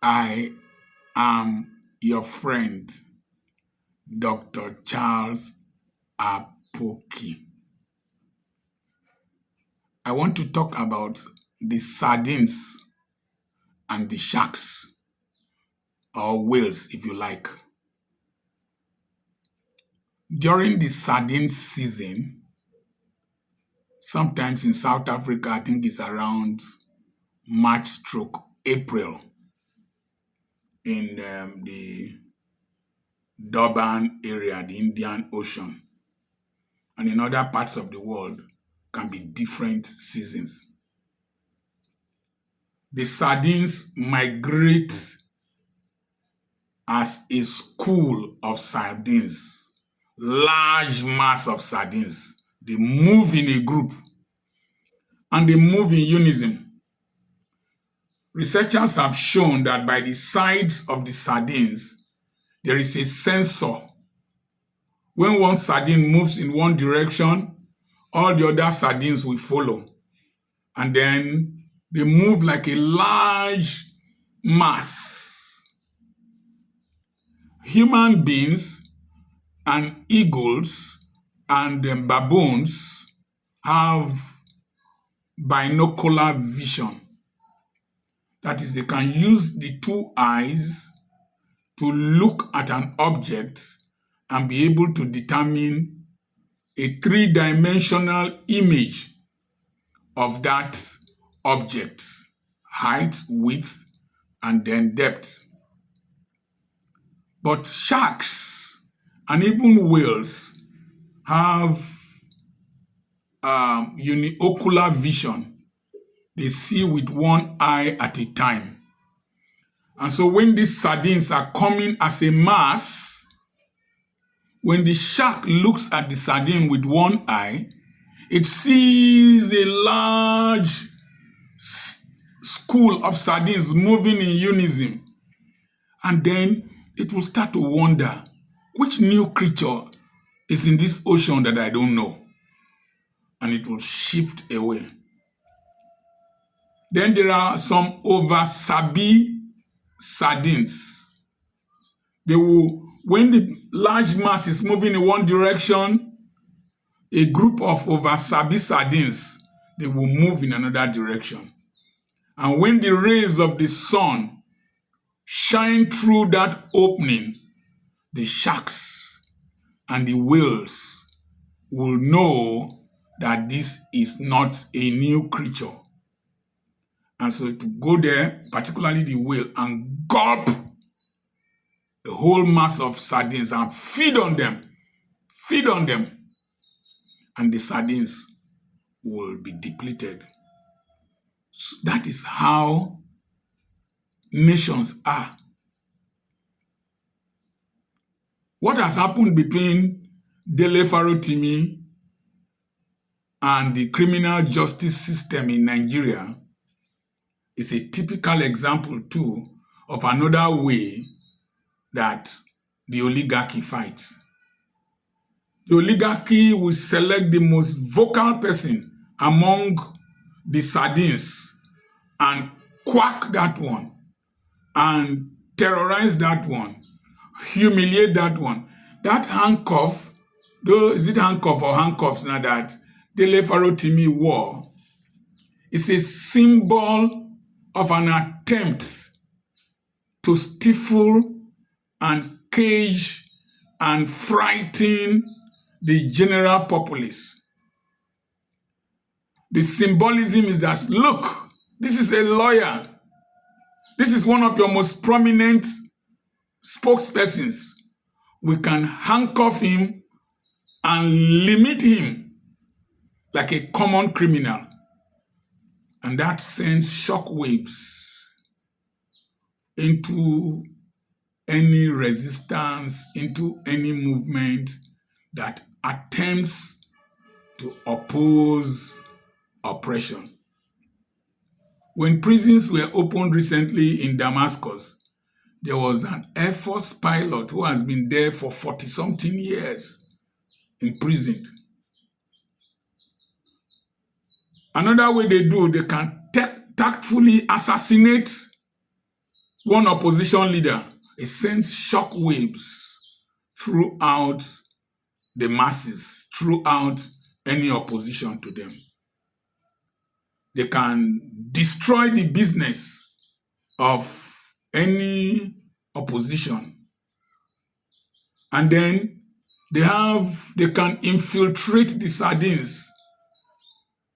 I am your friend, Dr. Charles Apoki. I want to talk about the sardines and the sharks, or whales, if you like. During the sardine season, sometimes in South Africa, I think it's around March/April in the Durban area, the Indian Ocean, and in other parts of the world can be different seasons. The sardines migrate as a school of sardines, large mass of sardines. They move in a group and they move in unison. Researchers have shown that by the sides of the sardines, there is a sensor. When one sardine moves in one direction, all the other sardines will follow. And then they move like a large mass. Human beings and eagles and baboons have binocular vision. That is, they can use the two eyes to look at an object and be able to determine a three-dimensional image of that object, height, width, and then depth. But sharks and even whales have uniocular vision. They see with one eye at a time. And so when these sardines are coming as a mass, when the shark looks at the sardine with one eye, it sees a large school of sardines moving in unison. And then it will start to wonder, which new creature is in this ocean that I don't know? And it will shift away. Then there are some over-sabi sardines. They will, when the large mass is moving in one direction, a group of over-sabi sardines, they will move in another direction. And when the rays of the sun shine through that opening, the sharks and the whales will know that this is not a new creature. And so to go there, particularly the whale, and gulp a whole mass of sardines and feed on them, and the sardines will be depleted. So that is how nations are. What has happened between Dele Farotimi and the criminal justice system in Nigeria is a typical example too of another way that the oligarchy fights. The oligarchy will select the most vocal person among the sardines and quack that one and terrorize that one, humiliate that one. That handcuff, though, is it handcuff or handcuffs now that Dele Farotimi wore, is a symbol of an attempt to stifle and cage and frighten the general populace. The symbolism is that, look, this is a lawyer. This is one of your most prominent spokespersons. We can handcuff him and limit him like a common criminal. And that sends shockwaves into any resistance, into any movement that attempts to oppose oppression. When prisons were opened recently in Damascus, there was an Air Force pilot who has been there for 40-something years, imprisoned. Another way they do, they can tactfully assassinate one opposition leader, it sends shockwaves throughout the masses, throughout any opposition to them. They can destroy the business of any opposition. And then they can infiltrate the Sardines.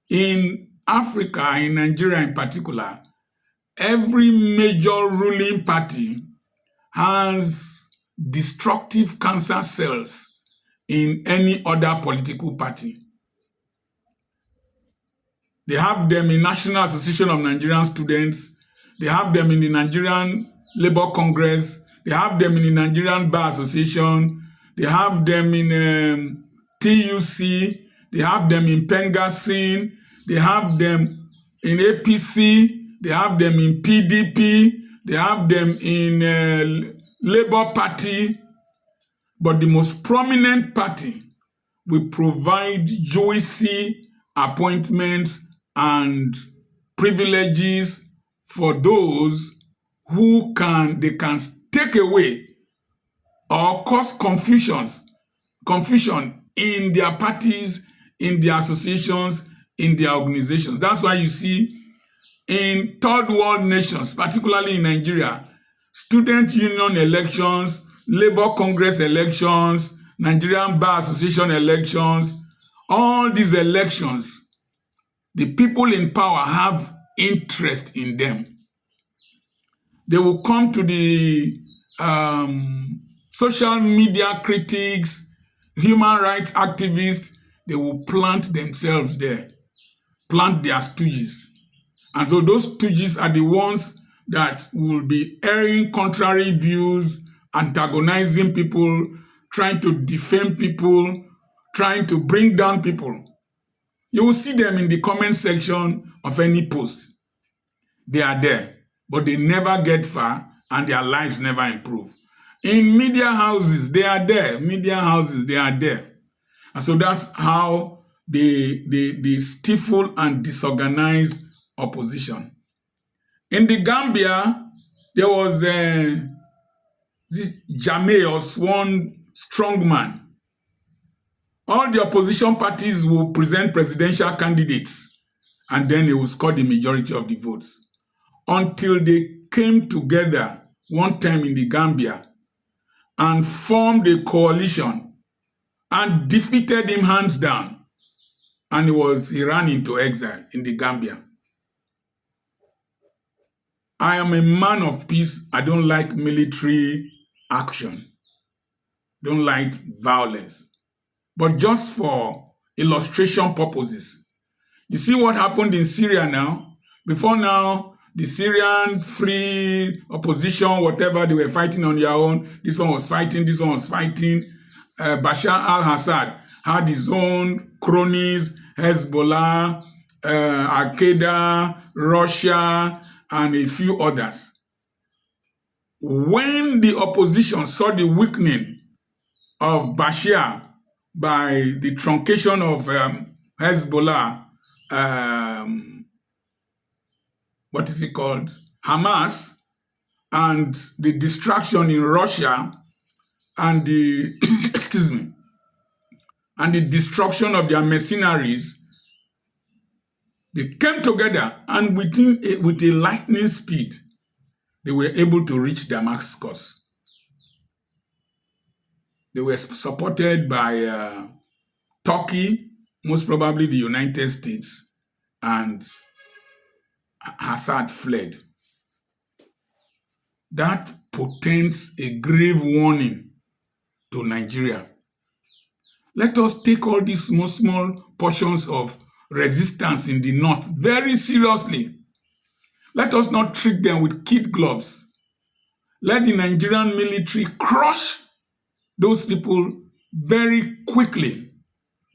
In Africa, in Nigeria in particular, every major ruling party has destructive cancer cells in any other political party. They have them in National Association of Nigerian Students. They have them in the Nigerian Labour Congress. They have them in the Nigerian Bar Association. They have them in TUC. They have them in Pengasin. They have them in APC. They have them in PDP. They have them in Labour Party. But the most prominent party will provide juicy appointments and privileges for those who they can take away or cause confusion in their parties, in their associations, in their organizations. That's why you see in third world nations, particularly in Nigeria, student union elections, Labour Congress elections, Nigerian Bar Association elections, all these elections, the people in power have interest in them. They will come to the social media critics, human rights activists, they will plant themselves there, plant their stooges. And so those stooges are the ones that will be airing contrary views, antagonizing people, trying to defame people, trying to bring down people. You will see them in the comment section of any post. They are there, but they never get far and their lives never improve. In media houses, they are there. Media houses, they are there. And so that's how they stifle and disorganize opposition. In the Gambia, there was this Jameos, one strong man. All the opposition parties will present presidential candidates, and then they will score the majority of the votes. Until they came together one time in the Gambia and formed a coalition and defeated him hands down, and he ran into exile in the Gambia. I am a man of peace. I don't like military action. Don't like violence. But just for illustration purposes, you see what happened in Syria now? Before now, the Syrian free opposition, whatever, they were fighting on their own. This one was fighting, this one was fighting. Bashar al-Assad had his own cronies, Hezbollah, Al-Qaeda, Russia, and a few others. When the opposition saw the weakening of Bashar by the truncation of Hezbollah, what is it called? Hamas, and the distraction in Russia, and the excuse me, and the destruction of their mercenaries, they came together, and with a lightning speed, they were able to reach Damascus. They were supported by Turkey, most probably the United States, and Assad fled. That portends a grave warning to Nigeria. Let us take all these small portions of resistance in the north very seriously. Let us not treat them with kid gloves. Let the Nigerian military crush those people very quickly.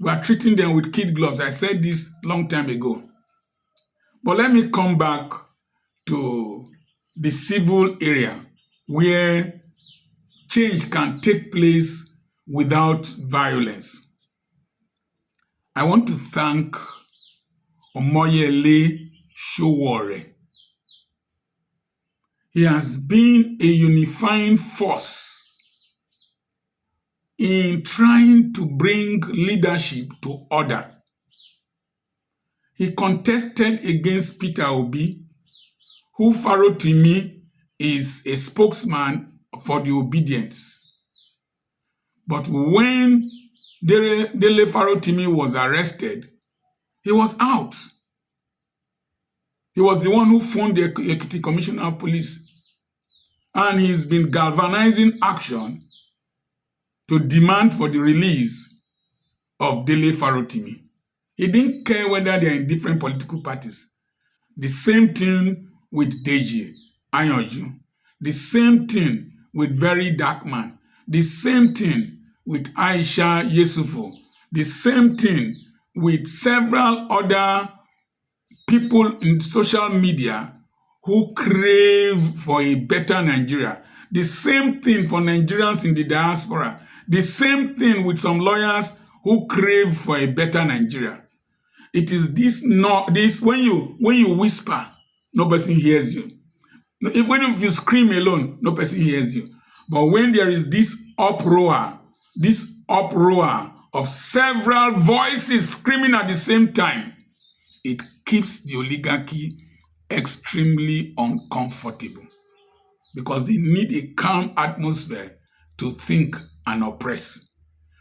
We are treating them with kid gloves. I said this long time ago. But let me come back to the civil area where change can take place without violence. I want to thank Omoyele Sowore. He has been a unifying force in trying to bring leadership to order. He contested against Peter Obi, who Farotimi is a spokesman for the obedience. But when Dele Farotimi was arrested, he was out. He was the one who phoned the Ekiti Commissioner of Police. And he's been galvanizing action to demand for the release of Dele Farotimi. He didn't care whether they're in different political parties. The same thing with Deji Ayonju. The same thing with Very Dark Man. The same thing with Aisha Yesufu. The same thing with several other people in social media who crave for a better Nigeria. The same thing for Nigerians in the diaspora. The same thing with some lawyers who crave for a better Nigeria. It is this when you whisper, no person hears you. Even if you scream alone, no person hears you. But when there is this uproar of several voices screaming at the same time, it keeps the oligarchy extremely uncomfortable because they need a calm atmosphere to think and oppress.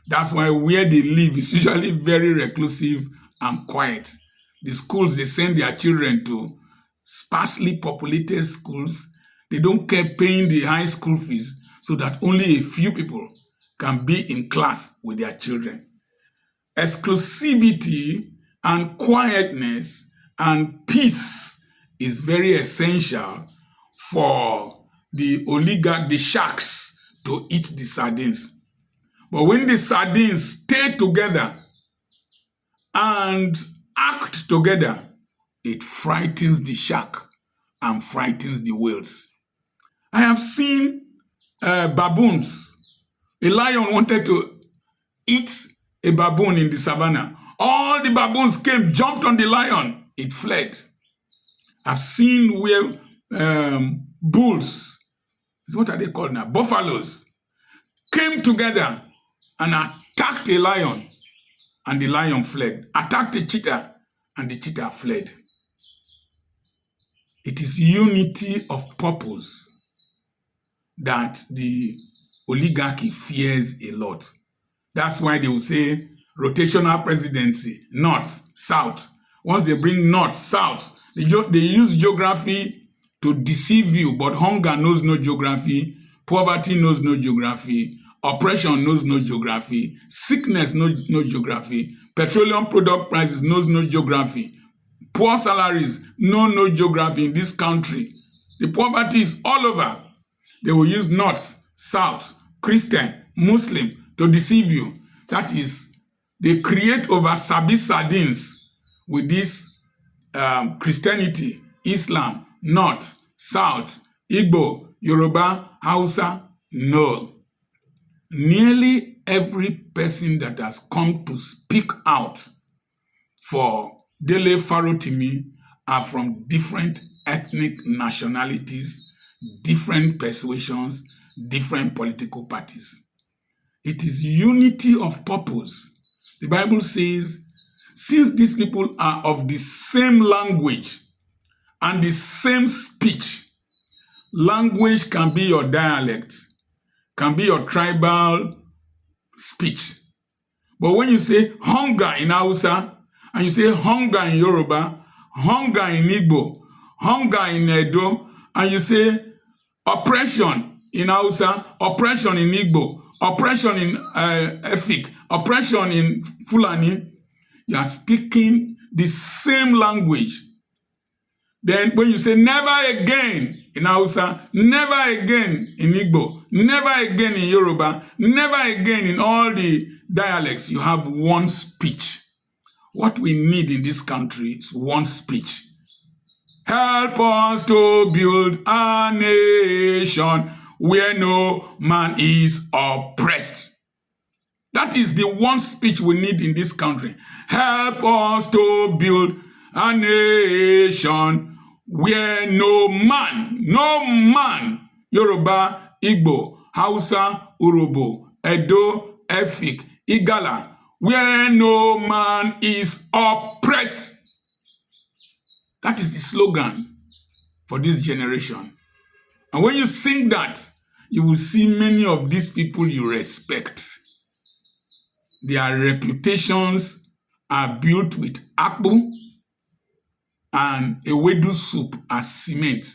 That's why where they live is usually very reclusive and quiet. The schools they send their children to, sparsely populated schools, they don't care paying the high school fees so that only a few people can be in class with their children. Exclusivity and quietness and peace is very essential for the sharks to eat the sardines. But when the sardines stay together and act together, it frightens the shark and frightens the whales. I have seen baboons. A lion wanted to eat a baboon in the savannah. All the baboons came, jumped on the lion. It fled. I've seen where bulls, what are they called now? Buffaloes, came together and attacked a lion, and the lion fled. Attacked a cheetah, and the cheetah fled. It is unity of purpose that the oligarchy fears a lot. That's why they will say rotational presidency, north, south. Once they bring north, south, they use geography to deceive you, but hunger knows no geography, poverty knows no geography, oppression knows no geography, sickness knows no geography, petroleum product prices knows no geography, poor salaries know no geography in this country. The poverty is all over. They will use north, south, Christian, Muslim to deceive you. That is, they create over Sabi sardines with this Christianity, Islam, North, South, Igbo, Yoruba, Hausa. No. Nearly every person that has come to speak out for Dele Farotimi are from different ethnic nationalities, different persuasions, different political parties. It is unity of purpose. The Bible says, since these people are of the same language and the same speech, language can be your dialect, can be your tribal speech. But when you say hunger in Hausa, and you say hunger in Yoruba, hunger in Igbo, hunger in Edo, and you say oppression in Hausa, oppression in Igbo, oppression in Efik, oppression in Fulani, you are speaking the same language. Then when you say never again in Hausa, never again in Igbo, never again in Yoruba, never again in all the dialects, you have one speech. What we need in this country is one speech. Help us to build a nation where no man is oppressed. That is the one speech we need in this country. Help us to build a nation where no man, Yoruba, Igbo, Hausa, Urhobo, Edo, Efik, Igala, where no man is oppressed. That is the slogan for this generation. And when you sing that, you will see many of these people you respect. Their reputations are built with akpu and ewedu soup as cement.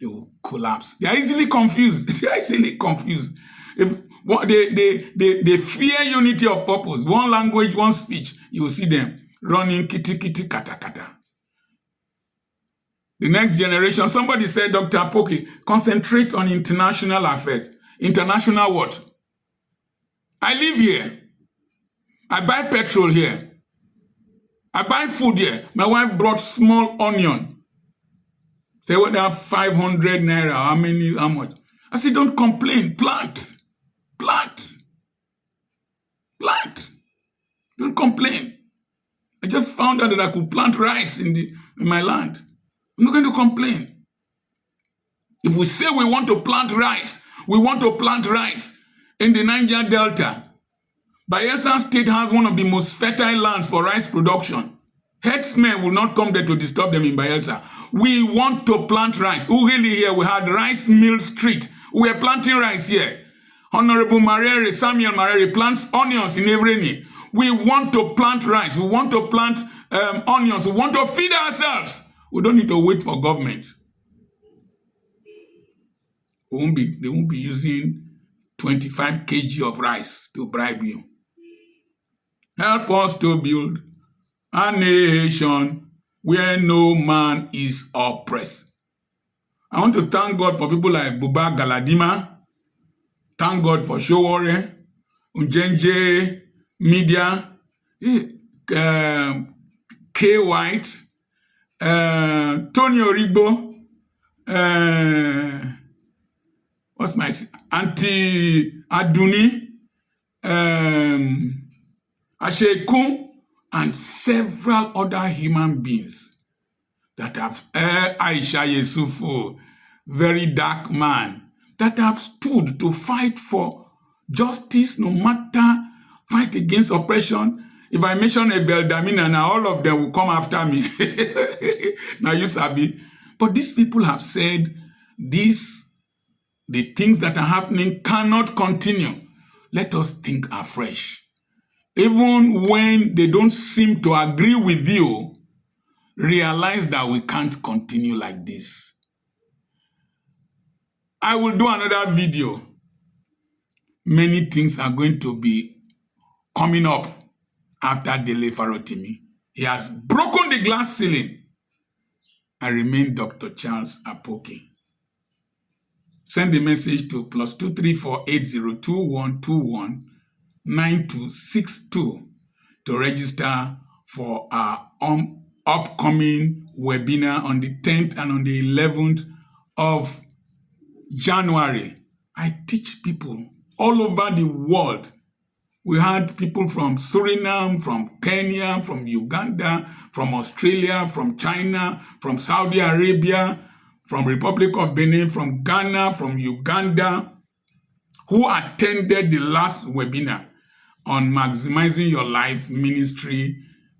They will collapse. They are easily confused. They are easily confused. If they fear unity of purpose, one language, one speech, you will see them running kitty kitty kata kata. The next generation, somebody said, Dr. Apoki, concentrate on international affairs. International what? I live here. I buy petrol here. I buy food here. My wife brought small onion. Say, what, they have 500 naira, how much? I said, don't complain, plant. Don't complain. I just found out that I could plant rice in my land. I'm not going to complain. If we say we want to plant rice in the Niger Delta. Bayelsa State has one of the most fertile lands for rice production. Herdsmen will not come there to disturb them in Bayelsa. We want to plant rice. Ughelli here, we had Rice Mill Street. We are planting rice here. Honorable Samuel Marere plants onions in Evreni. We want to plant rice. We want to plant onions. We want to feed ourselves. We don't need to wait for government. They won't be using 25 kg of rice to bribe you. Help us to build a nation where no man is oppressed. I want to thank God for people like Buba Galadima. Thank God for Sowore, Njenje, Media, K. White, Toni Origbo, what's my Auntie Aduni, Asheku, and several other human beings that have Aisha Yesufu, very dark man, that have stood to fight for justice, no matter fight against oppression. If I mention Damina, now all of them will come after me. Now you sabi. But these people have said the things that are happening cannot continue. Let us think afresh. Even when they don't seem to agree with you, realize that we can't continue like this. I will do another video. Many things are going to be coming up after Dele Farotimi. He has broken the glass ceiling. I remain Dr. Charles Apoki. Send a message to +234 802121 9262 to register for our upcoming webinar on the 10th and on the 11th of January. I teach people all over the world. We had people from Suriname, from Kenya, from Uganda, from Australia, from China, from Saudi Arabia, from Republic of Benin, from Ghana, from Uganda, who attended the last webinar on maximizing your life, ministry,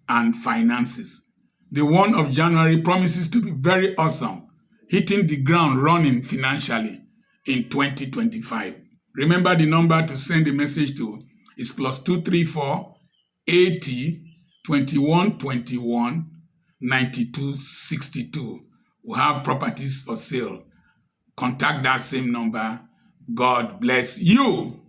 and finances. The one of January promises to be very awesome, hitting the ground running financially in 2025. Remember the number to send a message to is +234 80 21 21 92 62. We have properties for sale. Contact that same number. God bless you.